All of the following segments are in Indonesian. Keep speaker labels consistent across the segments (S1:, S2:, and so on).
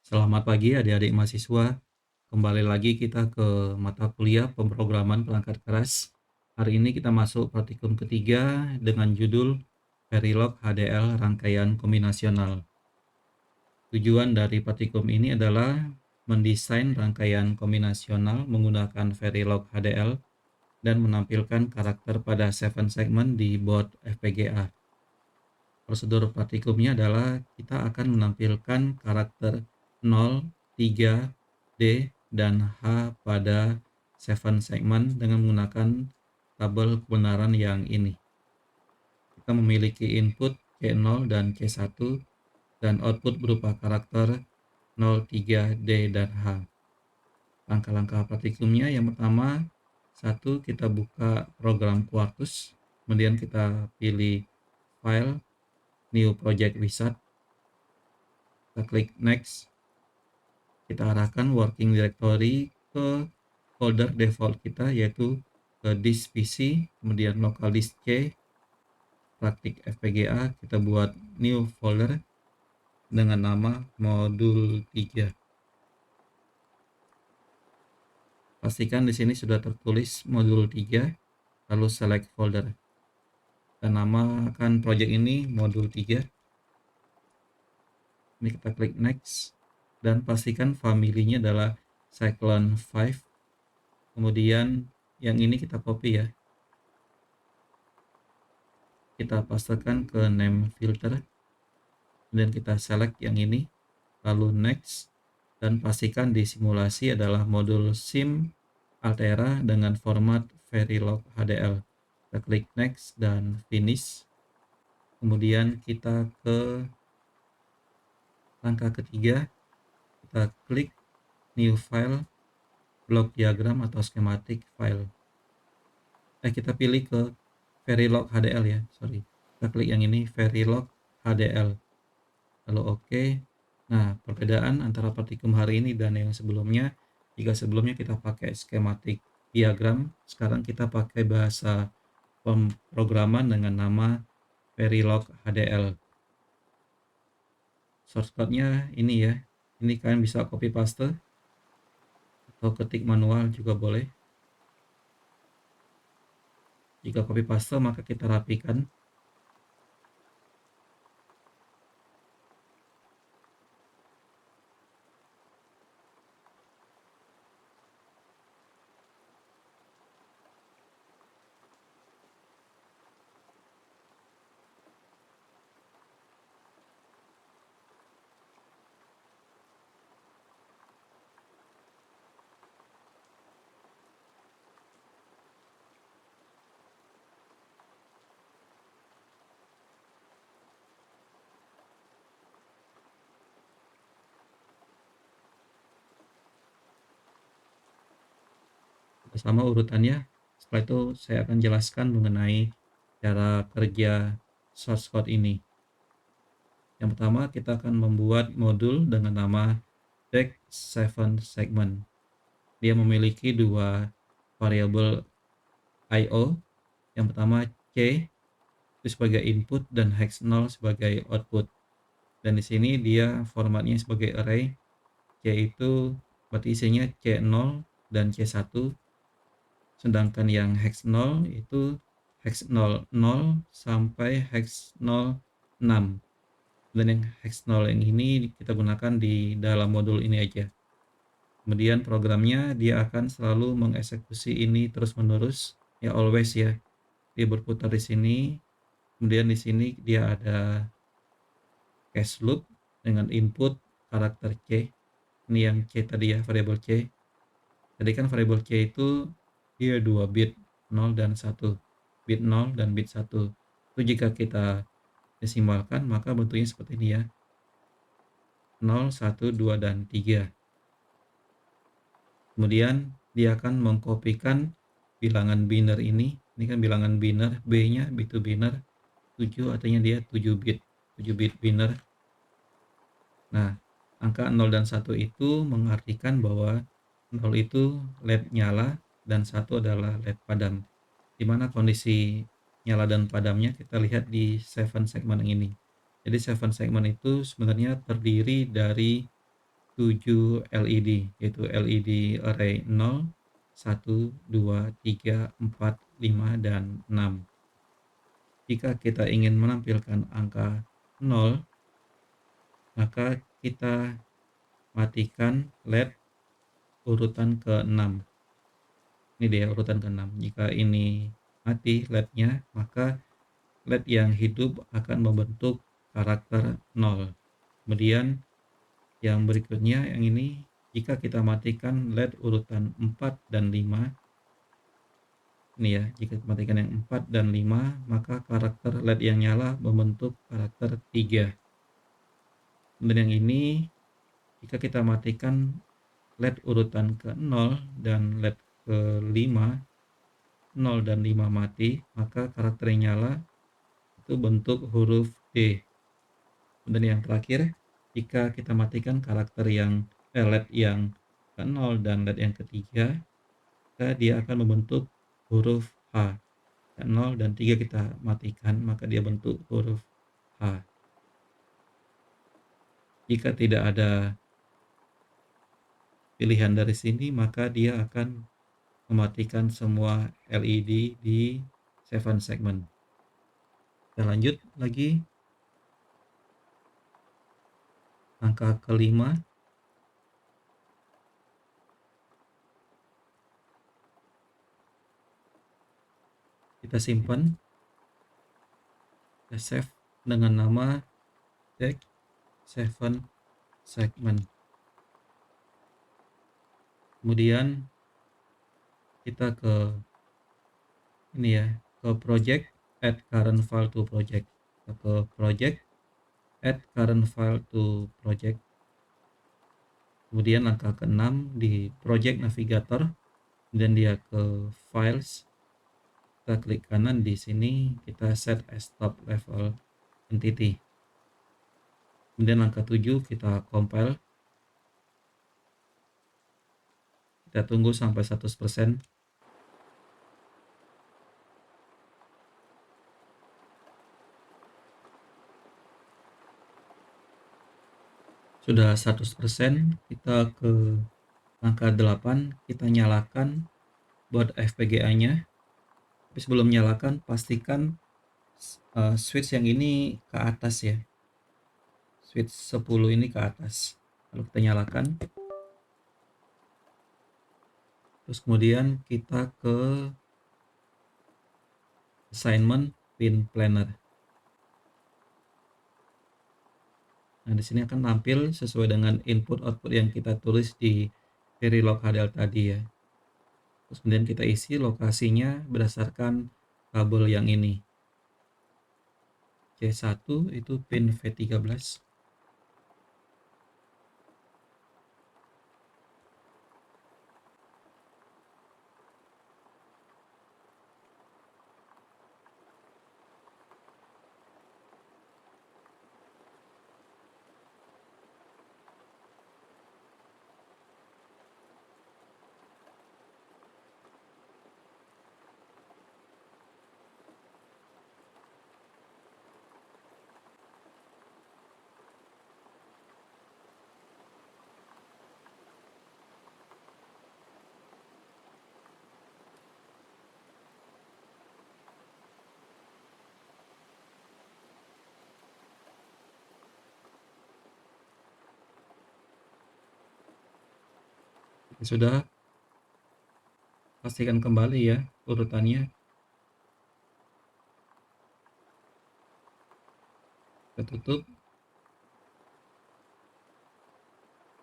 S1: Selamat pagi adik-adik mahasiswa. Kembali lagi kita ke mata kuliah pemrograman perangkat keras. Hari ini kita masuk praktikum ketiga dengan judul Verilog HDL Rangkaian Kombinasional. Tujuan dari praktikum ini adalah mendesain rangkaian kombinasional menggunakan Verilog HDL dan menampilkan karakter pada 7 segmen di board FPGA. Prosedur praktikumnya adalah kita akan menampilkan karakter 0, 3, D, dan H pada 7 segmen dengan menggunakan tabel kebenaran yang ini. Kita memiliki input C0 dan C1 dan output berupa karakter 0, 3, D, dan H. Langkah-langkah praktikumnya yang pertama, satu, kita buka program Quartus, kemudian kita pilih File, New Project Wizard, kita klik Next, kita arahkan working directory ke folder default kita yaitu ke disk PC, kemudian local disk C, praktik FPGA, kita buat new folder dengan nama modul 3. Pastikan di sini sudah tertulis modul 3, lalu select folder. Dan namakan project ini modul 3. Ini kita klik next dan pastikan familinya adalah Cyclone 5. Kemudian yang ini kita copy ya. Kita pastekan ke name filter, kemudian kita select yang ini, lalu next, dan pastikan di simulasi adalah modul SIM Altera dengan format Verilog HDL. Kita klik next dan finish. Kemudian kita ke langkah ketiga, kita klik new file, block diagram atau schematic file. Kita pilih ke Verilog HDL ya, sorry. Kita klik yang ini, Verilog HDL. Lalu oke. Nah, perbedaan antara praktikum hari ini dan yang sebelumnya, jika sebelumnya kita pakai schematic diagram, sekarang kita pakai bahasa pemrograman dengan nama Verilog HDL. Shortcutnya ini ya, ini kalian bisa copy paste atau ketik manual juga boleh. Jika copy paste maka kita rapikan. Bersama urutannya. Setelah itu saya akan jelaskan mengenai cara kerja source code ini. Yang pertama kita akan membuat modul dengan nama Deck 7 Segment. Dia memiliki dua variabel I/O. Yang pertama C itu sebagai input dan hex 0 sebagai output. Dan di sini dia formatnya sebagai array. C itu berarti isinya C0 dan C1. Sedangkan yang hex 0 itu hex 00 sampai hex 06. Dan yang hex 0 yang ini kita gunakan di dalam modul ini aja. Kemudian programnya dia akan selalu mengeksekusi ini terus-menerus, ya always ya. Dia berputar di sini. Kemudian di sini dia ada case loop dengan input karakter C. Ini yang C tadi ya, variabel C. Tadi kan variabel C itu dia 2 bit, 0 dan 1. Bit 0 dan bit 1. Itu jika kita desimalkan maka bentuknya seperti ini ya. 0, 1, 2, dan 3. Kemudian dia akan mengkopikan bilangan biner ini. Ini kan bilangan biner, B-nya bit to biner 7, artinya dia 7 bit, 7 bit biner. Nah, angka 0 dan 1 itu mengartikan bahwa 0 itu LED nyala dan 1 adalah LED padam. Di mana kondisi nyala dan padamnya kita lihat di 7 segmen ini. Jadi 7 segmen itu sebenarnya terdiri dari 7 LED, yaitu LED array 0, 1, 2, 3, 4, 5, dan 6. Jika kita ingin menampilkan angka 0, maka kita matikan LED urutan ke-6. Ini dia urutan ke-6. Jika ini mati LED-nya, maka LED yang hidup akan membentuk karakter 0. Kemudian yang berikutnya yang ini, jika kita matikan LED urutan 4 dan 5, ini ya, jika kita matikan yang 4 dan 5, maka karakter LED yang nyala membentuk karakter 3. Kemudian yang ini, jika kita matikan LED urutan ke-0 dan LED ke-5, 0 dan 5 mati, maka karakter yang nyala itu bentuk huruf D. Dan yang terakhir, jika kita matikan karakter yang LED yang ke-0 dan LED yang ketiga, maka dia akan membentuk huruf H. 0 dan 3 kita matikan, maka dia bentuk huruf H. Jika tidak ada pilihan dari sini, maka dia akan mematikan semua LED di 7 segment. Kita lanjut lagi. Angka kelima, kita simpan, kita save dengan nama deck 7 segment. Kemudian kita ke ini ya, ke project, add current file to project. Kita ke project, add current file to project. Kemudian langkah ke-6 di project navigator, dan dia ke files, kita klik kanan di sini, kita set as top level entity. Kemudian langkah 7 kita compile, kita tunggu sampai 100%. Sudah 100%, kita ke angka 8, kita nyalakan buat FPGA-nya. Tapi sebelum nyalakan, pastikan switch yang ini ke atas ya. Switch 10 ini ke atas. Lalu kita nyalakan. Terus kemudian kita ke assignment pin planner. Nah, di sini akan tampil sesuai dengan input output yang kita tulis di Verilog HDL tadi ya. Terus kemudian kita isi lokasinya berdasarkan kabel yang ini. C1 itu pin V13. Sudah, pastikan kembali ya urutannya. Kita tutup.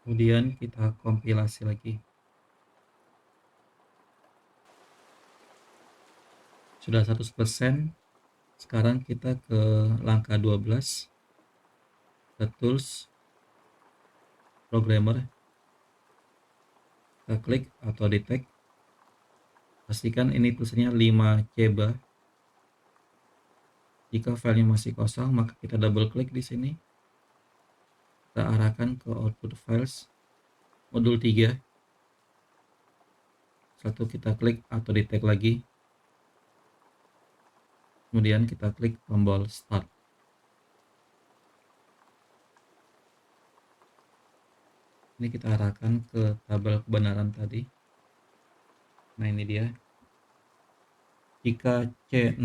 S1: Kemudian kita kompilasi lagi. Sudah 100%. Sekarang kita ke langkah 12. Ke tools, programmer. Kita klik atau detect. Pastikan ini tulisannya 5 CB. Jika filenya masih kosong, maka kita double klik di sini. Kita arahkan ke output files modul 3. Satu kita klik atau detect lagi. Kemudian kita klik tombol start. Ini kita arahkan ke tabel kebenaran tadi. Nah, ini dia. Jika C0,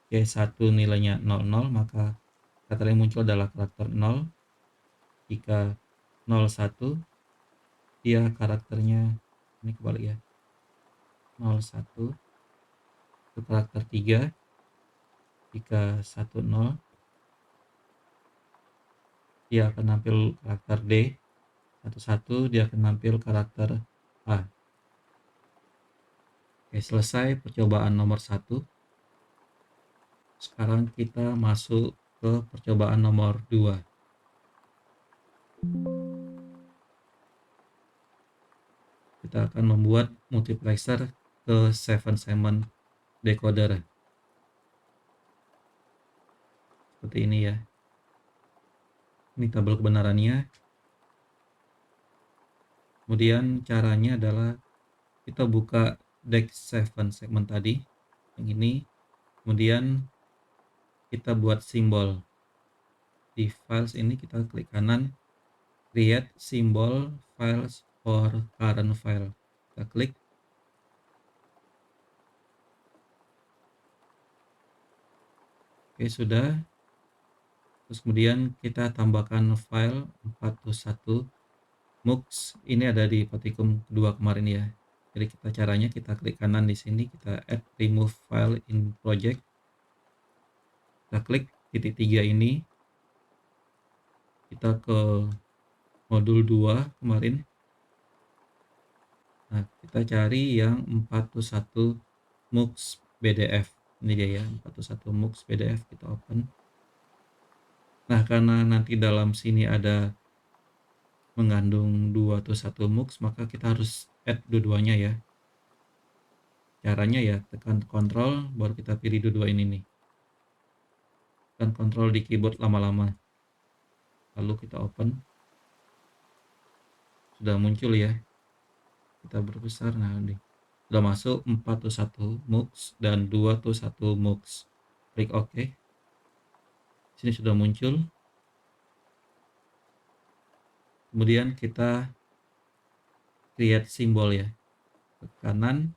S1: C1 nilainya 00, maka karakter yang muncul adalah karakter 0. Jika 01, dia karakternya, ini kebalik ya, 01 itu karakter 3. Jika 10, dia akan nampil karakter D. 11, dia akan nampil karakter A. Oke, selesai percobaan nomor 1. Sekarang kita masuk ke percobaan nomor 2. Kita akan membuat multiplexer ke 7 segment decoder. Seperti ini ya. Ini tabel kebenarannya. Kemudian caranya adalah kita buka deck 7 segment tadi, yang ini. Kemudian kita buat simbol. Di files ini kita klik kanan, create symbol files for current file. Kita klik. Oke, sudah. Terus kemudian kita tambahkan file 41 mux. Ini ada di partikum kedua kemarin ya. Jadi caranya kita klik kanan di sini, kita add remove file in project. Kita klik titik 3 ini. Kita ke modul 2 kemarin. Nah, kita cari yang 41 mux BDF. Ini dia ya, 41 mux BDF, kita open. Nah, karena nanti dalam sini ada mengandung 21 mux, maka kita harus add dua-duanya ya. Caranya ya tekan kontrol, baru kita pilih dua-dua ini nih. Tekan kontrol di keyboard lama-lama. Lalu kita open. Sudah muncul ya. Kita berbesar, nah ini. Sudah masuk 41 mux dan 21 mux. Klik OK. Sini sudah muncul. Kemudian kita create simbol ya. Ke kanan.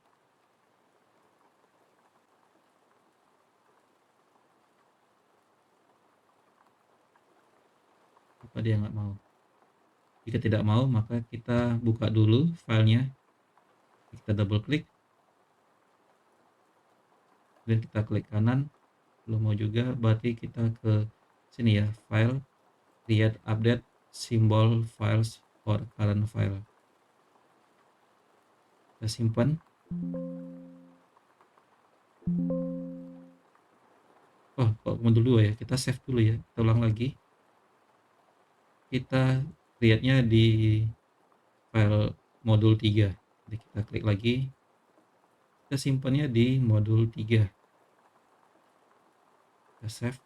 S1: Apa dia nggak mau? Jika tidak mau, maka kita buka dulu filenya. Kita double klik. Dan kita klik kanan. Belum mau juga, berarti kita ke sini ya, file, create update symbol files for current file. Kita simpan. Oh, kok modul 2 ya, kita save dulu ya, kita ulang lagi. Kita lihatnya di file modul 3. Jadi kita klik lagi, kita simpannya di modul 3. Kita save.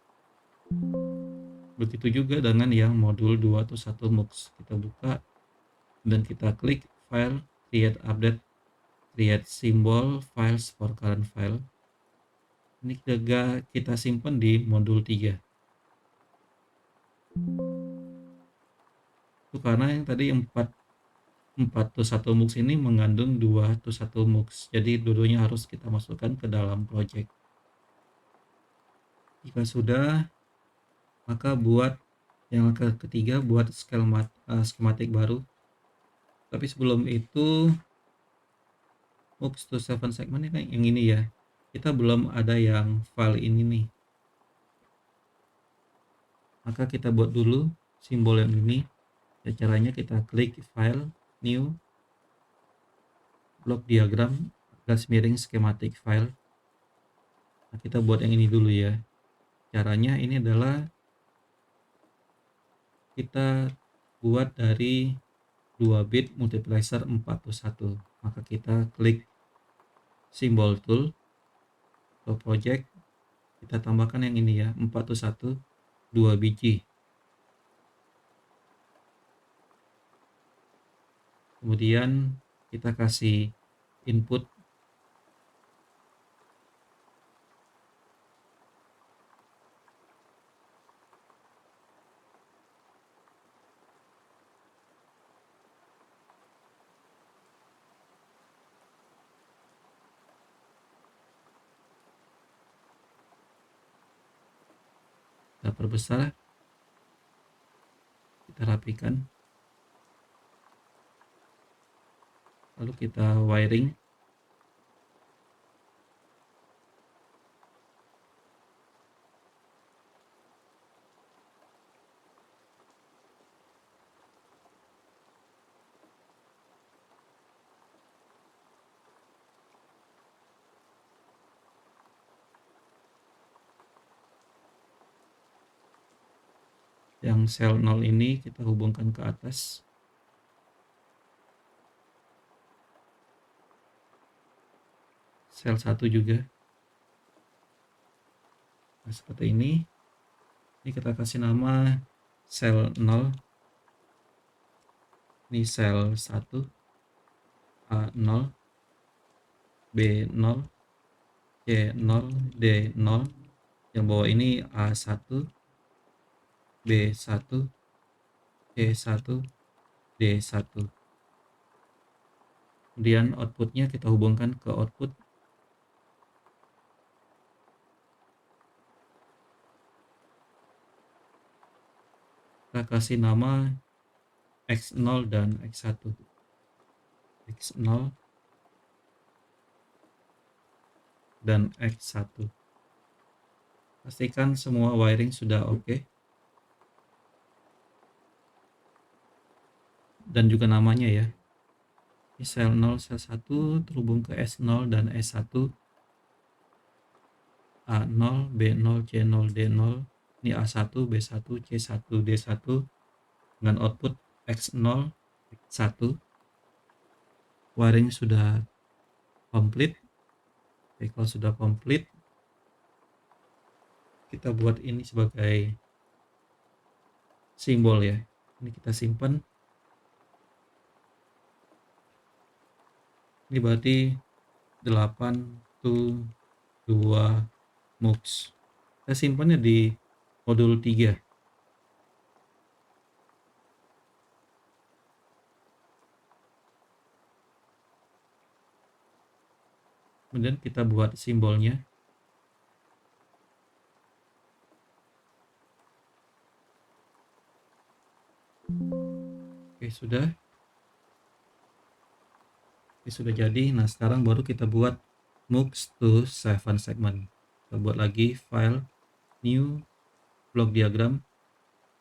S1: Begitu juga dengan yang modul 21 mux. Kita buka dan kita klik file, create update, create symbol files for current file. Ini juga kita simpan di modul 3. Itu karena yang tadi 41 mux ini mengandung 21 mux. Jadi dua-duanya harus kita masukkan ke dalam project. Jika sudah, maka buat yang ketiga, buat skematik baru. Tapi sebelum itu, mux to 7 segment ini yang ini ya. Kita belum ada yang file ini nih. Maka kita buat dulu simbol yang ini. Ya, caranya kita klik file, new, block diagram, garis miring schematic file. Nah, kita buat yang ini dulu ya. Caranya ini adalah kita buat dari 2 bit multiplexer 41. Maka kita klik simbol tool atau project, kita tambahkan yang ini ya, 41 2 biji. Kemudian kita kasih input kita perbesar, kita rapikan, lalu kita wiring. Yang sel 0 ini kita hubungkan ke atas. Sel 1 juga. Nah, seperti ini. Ini kita kasih nama sel 0. Ini sel 1, A0, B0, C0, D0. Yang bawah ini A1, B1, C1, D1. Kemudian outputnya kita hubungkan ke output. Kita kasih nama X0 dan X1. X0 dan X1. Pastikan semua wiring sudah oke. Dan juga namanya ya. Ini sel 0, sel 1 terhubung ke S0 dan S1. A0, B0, C0, D0. Ini A1, B1, C1, D1 dengan output X0, X1. Wiring sudah komplit. Oke, kalau sudah komplit, kita buat ini sebagai simbol ya. Ini kita simpan. Ini berarti 8 to 2 MUX. Kita simpannya di modul 3. Kemudian kita buat simbolnya. Oke, sudah. Oke, sudah jadi. Nah, sekarang baru kita buat MUX to 7 segment. Kita buat lagi file new block diagram.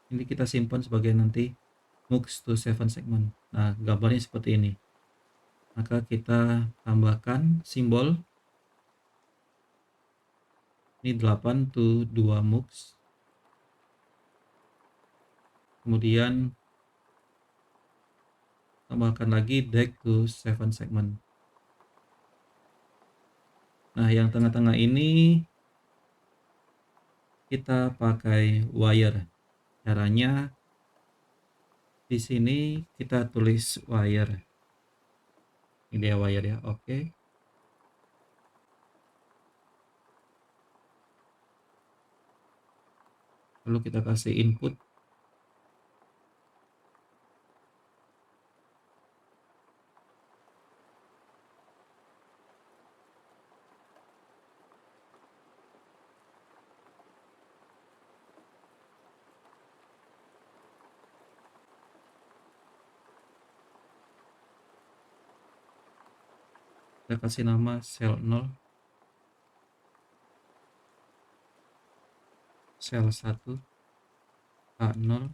S1: Ini kita simpan sebagai nanti MUX to 7 segment. Nah, gambarnya seperti ini. Maka kita tambahkan simbol. Ini 8 to 2 MUX. Kemudian tambahkan lagi DAC to 7 segment. Nah, yang tengah-tengah ini kita pakai wire. Caranya di sini kita tulis wire. Ini dia wire ya. Oke. Lalu kita kasih input. Kita kasih nama sel 0, sel 1, A0,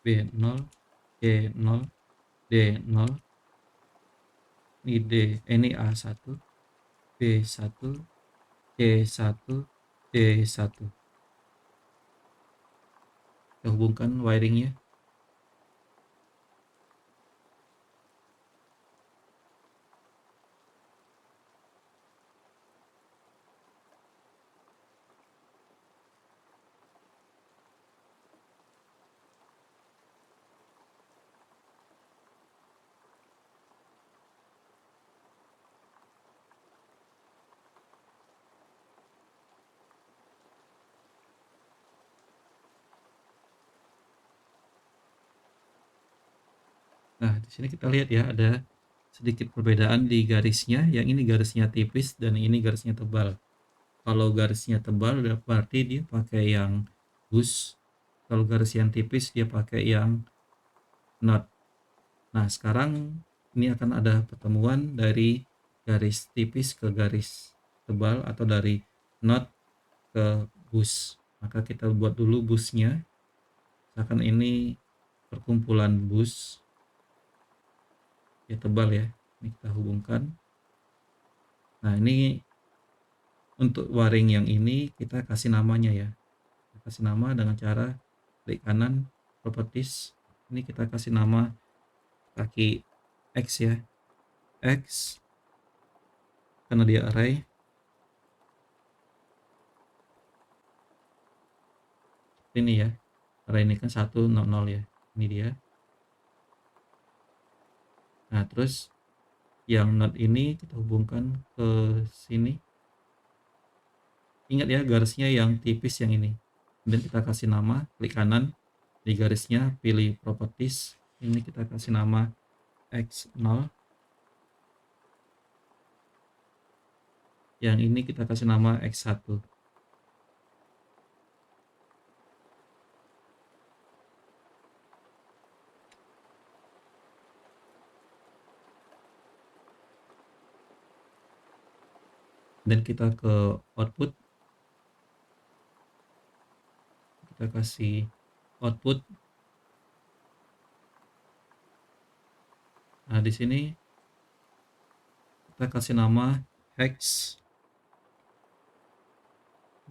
S1: B0, C0, D0. Ini D, ini A1, B1, C1, D1. Kita hubungkan wiringnya. Nah, di sini kita lihat ya ada sedikit perbedaan di garisnya. Yang ini garisnya tipis dan ini garisnya tebal. Kalau garisnya tebal berarti dia pakai yang bus. Kalau garis yang tipis dia pakai yang knot. Nah, sekarang ini akan ada pertemuan dari garis tipis ke garis tebal atau dari knot ke bus. Maka kita buat dulu busnya. Misalkan ini perkumpulan bus, ya tebal ya. Ini kita hubungkan. Nah, ini untuk waring yang ini kita kasih namanya ya. Kita kasih nama dengan cara klik kanan, properties. Ini kita kasih nama kaki X ya. X karena dia array. Ini ya. Array ini kan 1 0 0 ya. Ini dia. Nah, terus yang not ini kita hubungkan ke sini. Ingat ya garisnya yang tipis yang ini. Kemudian kita kasih nama, klik kanan di garisnya, pilih properties. Ini kita kasih nama X0. Yang ini kita kasih nama X1. Dan kita ke output, kita kasih output. Nah, di sini kita kasih nama hex.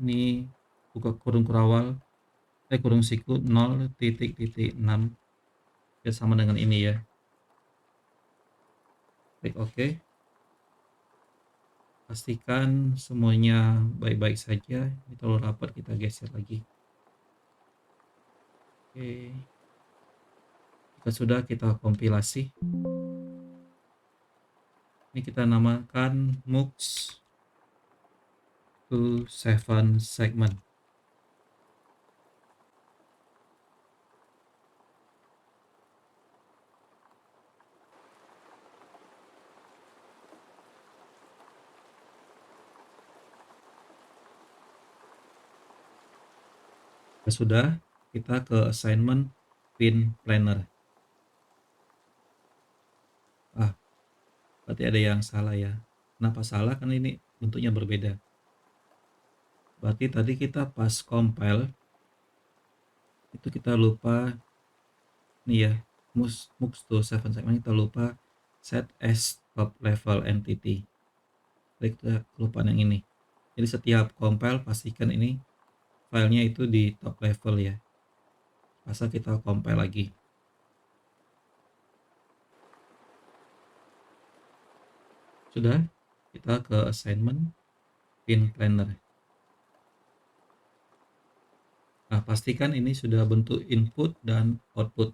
S1: Ini buka kurung kurawal, kurung siku 0.6 ya, sama dengan ini ya. Klik OK. Pastikan semuanya baik-baik saja. Ini terlalu rapat, kita geser lagi. Oke. Jika sudah, kita kompilasi. Ini kita namakan MUX to 7 segment. Jika sudah, kita ke assignment pin planner. Berarti ada yang salah ya. Kenapa salah? Kan ini bentuknya berbeda. Berarti tadi kita pas compile itu kita lupa nih ya, MUX to 7 segment, kita lupa set as top level entity. Kita kelupaan yang ini. Jadi setiap compile pastikan ini filenya itu di top level ya. Masa kita compile lagi. Sudah, kita ke assignment pin planner. Nah, pastikan ini sudah bentuk input dan output.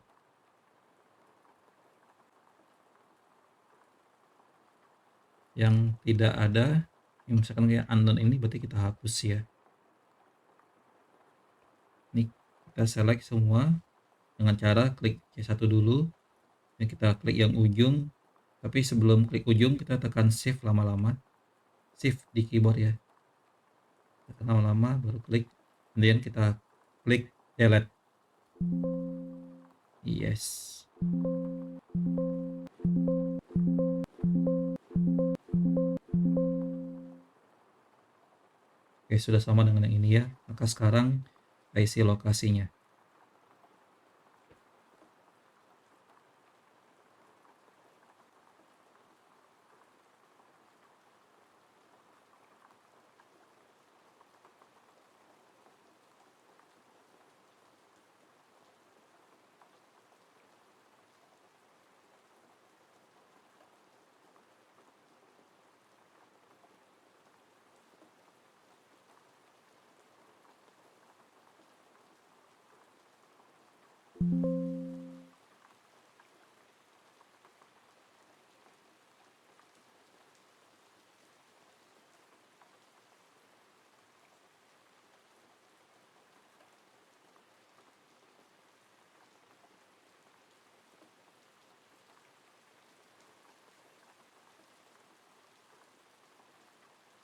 S1: Yang tidak ada, yang misalkan kayak unknown ini, berarti kita hapus ya. Ini kita select semua dengan cara klik C1 dulu, dan kita klik yang ujung. Tapi sebelum klik ujung, kita tekan shift lama-lama, shift di keyboard ya, tekan lama-lama baru klik, kemudian kita klik delete. Yes. Oke, sudah sama dengan yang ini ya. Maka sekarang kita isi lokasinya.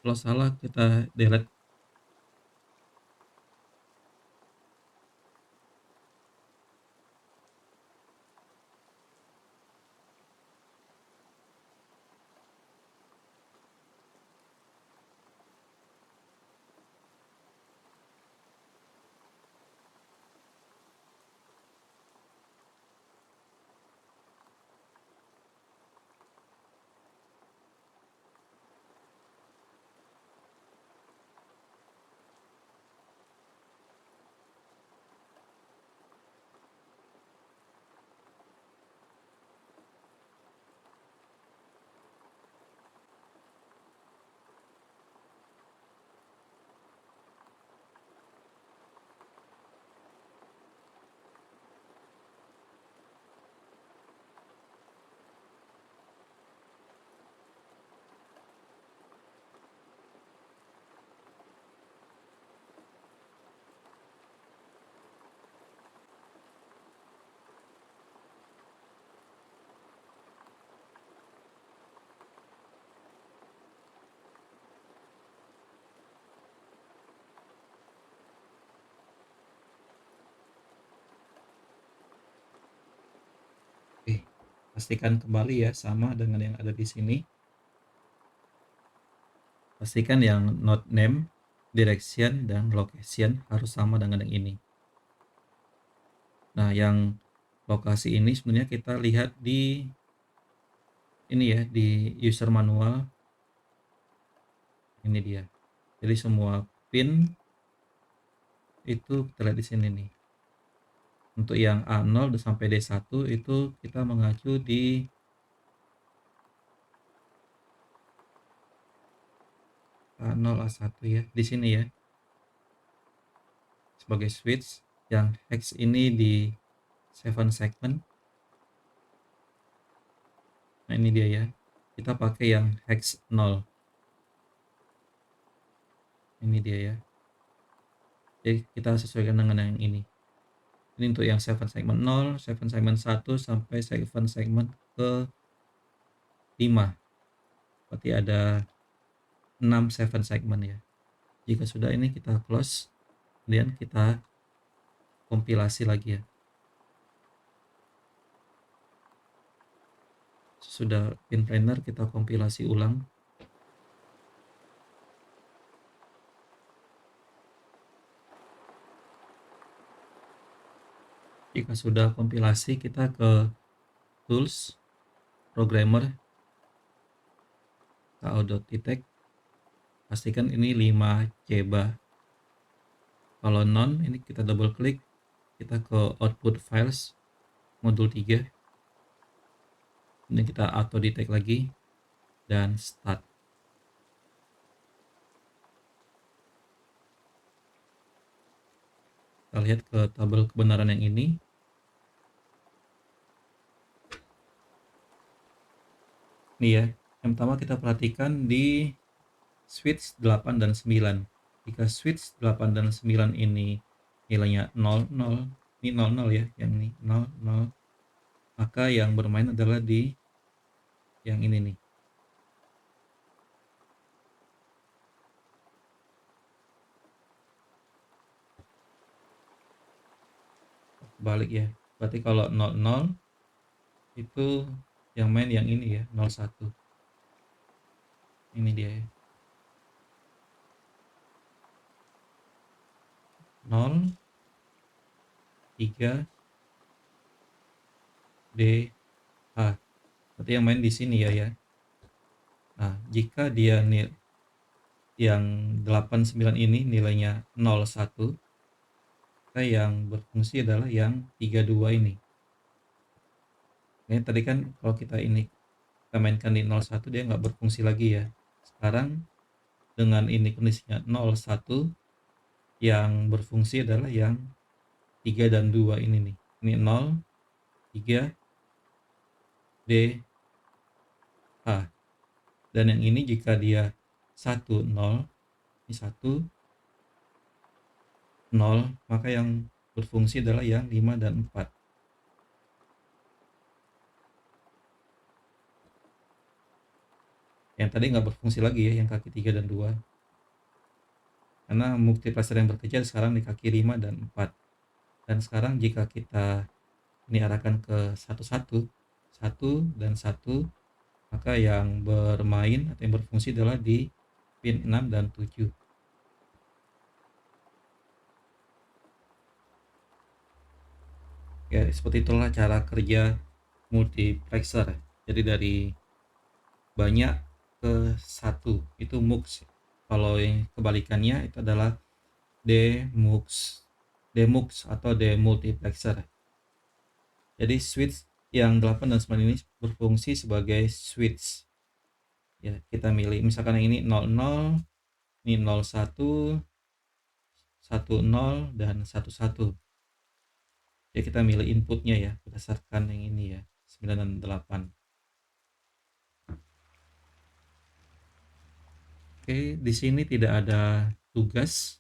S1: Kalau salah kita delete. Pastikan kembali ya sama dengan yang ada di sini. Pastikan yang node name, direction, dan location harus sama dengan yang ini. Nah, yang lokasi ini sebenarnya kita lihat di ini ya, di user manual. Ini dia. Jadi semua pin itu kita lihat di sini nih. Untuk yang A0 sampai D1 itu kita mengacu di A0 A1 ya, di sini ya. Sebagai switch yang hex ini di 7 segment. Nah, ini dia ya. Kita pakai yang hex 0. Ini dia ya. Jadi kita sesuaikan dengan yang ini. Ini untuk yang 7 segment 0, 7 segment 1 sampai 7 segment ke 5. Berarti ada 6 7 segment ya. Jika sudah ini kita close, kemudian kita kompilasi lagi ya. Sudah pin planner kita kompilasi ulang. Jika sudah kompilasi, kita ke tools, programmer, KO.detect, pastikan ini 5 CEBA. Kalau non, ini kita double klik, kita ke output files, modul 3. Ini kita auto detect lagi, dan start. Kita lihat ke tabel kebenaran yang ini. Ini ya, yang pertama kita perhatikan di switch 8 dan 9. Jika switch 8 dan 9 ini nilainya 00, ini 00 ya, yang ini 00, maka yang bermain adalah di yang ini nih. Balik ya. Berarti kalau 00 itu yang main yang ini ya, 01. Ini dia ya. 0, 3, D, H. Berarti yang main di sini ya. Nah, jika dia yang 89 ini nilainya 01, maka yang berfungsi adalah yang 32 ini. Ini tadi kan kalau kita mainkan di 01 dia nggak berfungsi lagi ya. Sekarang dengan ini kondisinya 01, yang berfungsi adalah yang 3 dan 2 ini nih. Ini 0, 3, D, H. Dan yang ini jika dia 1, 0, ini 1, 0, maka yang berfungsi adalah yang 5 dan 4. Yang tadi nggak berfungsi lagi ya, yang kaki 3 dan 2. Karena multiplexer yang bekerja sekarang di kaki 5 dan 4. Dan sekarang jika kita ini arahkan ke 1, 1 dan 1, maka yang bermain atau yang berfungsi adalah di pin 6 dan 7. Ya, seperti itulah cara kerja multiplexer. Jadi dari banyak ke satu, itu MUX. Kalau yang kebalikannya itu adalah demux, demux atau demultiplexer. Jadi switch yang 8 dan 9 ini berfungsi sebagai switch. Ya, kita milih misalkan yang ini 00, ini 01, 10 dan 11. Ya, kita milih inputnya ya berdasarkan yang ini ya, 9 dan 8. Oke, di sini tidak ada tugas.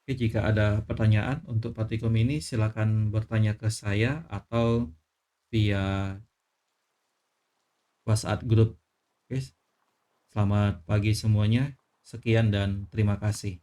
S1: Oke, jika ada pertanyaan untuk praktikum ini silakan bertanya ke saya atau via WhatsApp grup. Oke, selamat pagi semuanya. Sekian dan terima kasih.